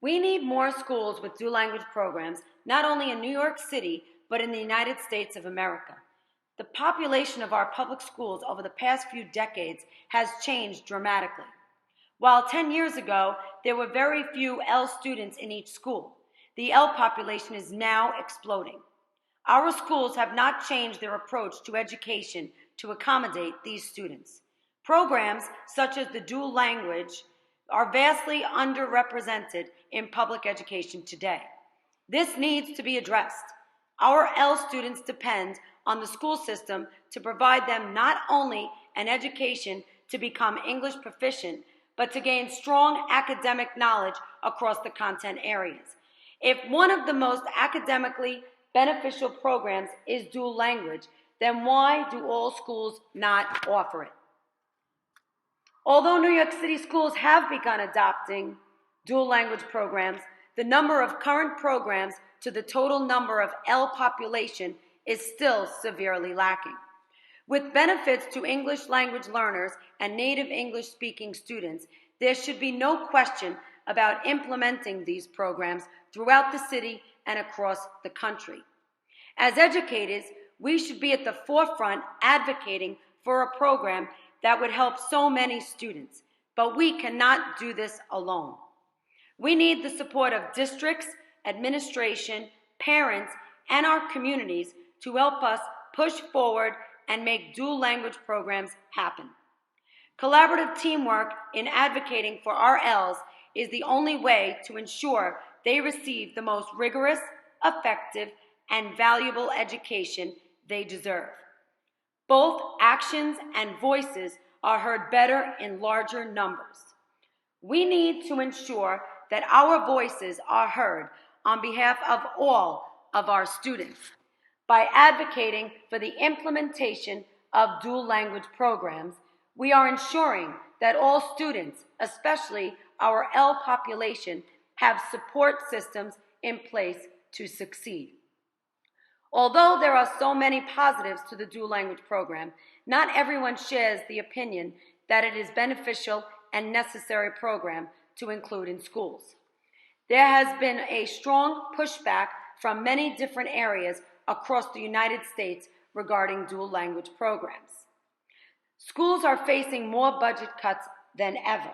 We need more schools with dual language programs, not only in New York City, but in the United States of America. The population of our public schools over the past few decades has changed dramatically. While 10 years ago, there were very few L students in each school, the L population is now exploding. Our schools have not changed their approach to education to accommodate these students. Programs such as the dual language are vastly underrepresented in public education today. This needs to be addressed. Our L students depend on the school system to provide them not only an education to become English proficient, but to gain strong academic knowledge across the content areas. If one of the most academically beneficial programs is dual language, then why do all schools not offer it? Although New York City schools have begun adopting dual language programs, the number of current programs to the total number of L population is still severely lacking. With benefits to English language learners and native English speaking students, there should be no question about implementing these programs throughout the city and across the country. As educators, we should be at the forefront advocating for a program that would help so many students, but we cannot do this alone. We need the support of districts, administration, parents, and our communities to help us push forward and make dual language programs happen. Collaborative teamwork in advocating for our Ls is the only way to ensure they receive the most rigorous, effective, and valuable education they deserve. Both actions and voices are heard better in larger numbers. We need to ensure that our voices are heard on behalf of all of our students by advocating for the implementation of dual language programs. We are ensuring that all students, especially our L population, have support systems in place to succeed. Although there are so many positives to the dual language program, not everyone shares the opinion that it is beneficial and necessary program to include in schools. There has been a strong pushback from many different areas across the United States regarding dual language programs. Schools are facing more budget cuts than ever,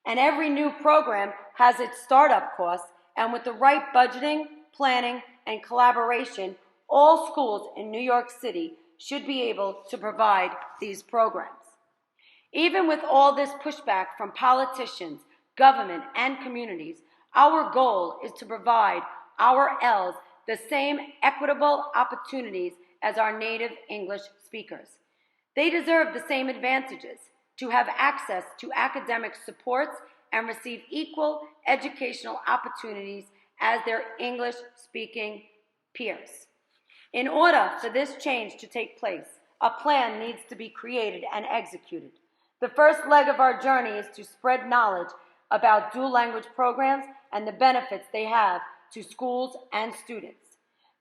and every new program has its startup costs, and with the right budgeting, planning, and collaboration, all schools in New York City should be able to provide these programs. Even with all this pushback from politicians, government, and communities, our goal is to provide our Ls the same equitable opportunities as our native English speakers. They deserve the same advantages to have access to academic supports and receive equal educational opportunities as their English-speaking peers. In order for this change to take place, a plan needs to be created and executed. The first leg of our journey is to spread knowledge about dual language programs and the benefits they have to schools and students.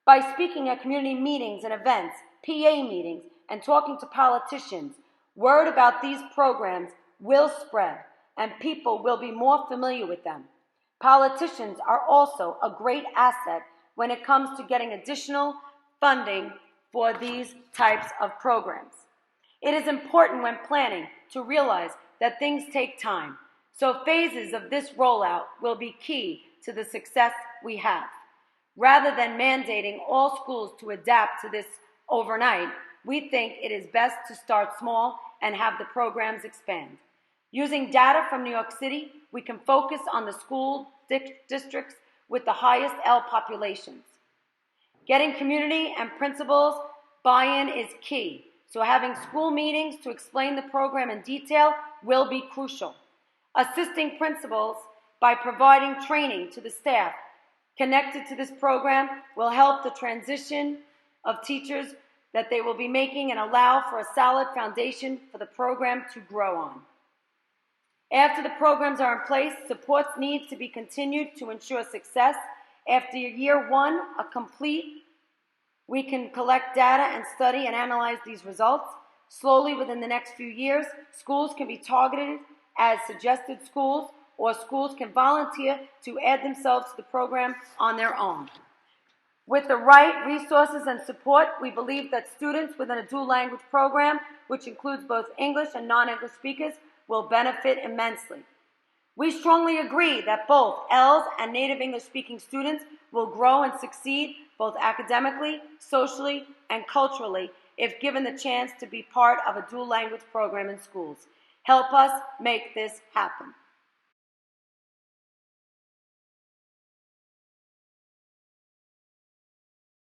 By speaking at community meetings and events, PA meetings, and talking to politicians, word about these programs will spread and people will be more familiar with them. Politicians are also a great asset when it comes to getting additional funding for these types of programs. It is important when planning to realize that things take time, so phases of this rollout will be key to the success we have. Rather than mandating all schools to adapt to this overnight, we think it is best to start small and have the programs expand. Using data from New York City, we can focus on the school districts with the highest L populations. Getting community and principals buy-in is key, so having school meetings to explain the program in detail will be crucial. Assisting principals by providing training to the staff connected to this program will help the transition of teachers that they will be making and allow for a solid foundation for the program to grow on. After the programs are in place, supports need to be continued to ensure success. After year one, we can collect data and study and analyze these results. Slowly, within the next few years, schools can be targeted as suggested schools or schools can volunteer to add themselves to the program on their own. With the right resources and support, we believe that students within a dual language program, which includes both English and non-English speakers, will benefit immensely. We strongly agree that both ELS and native English-speaking students will grow and succeed both academically, socially, and culturally if given the chance to be part of a dual language program in schools. Help us make this happen.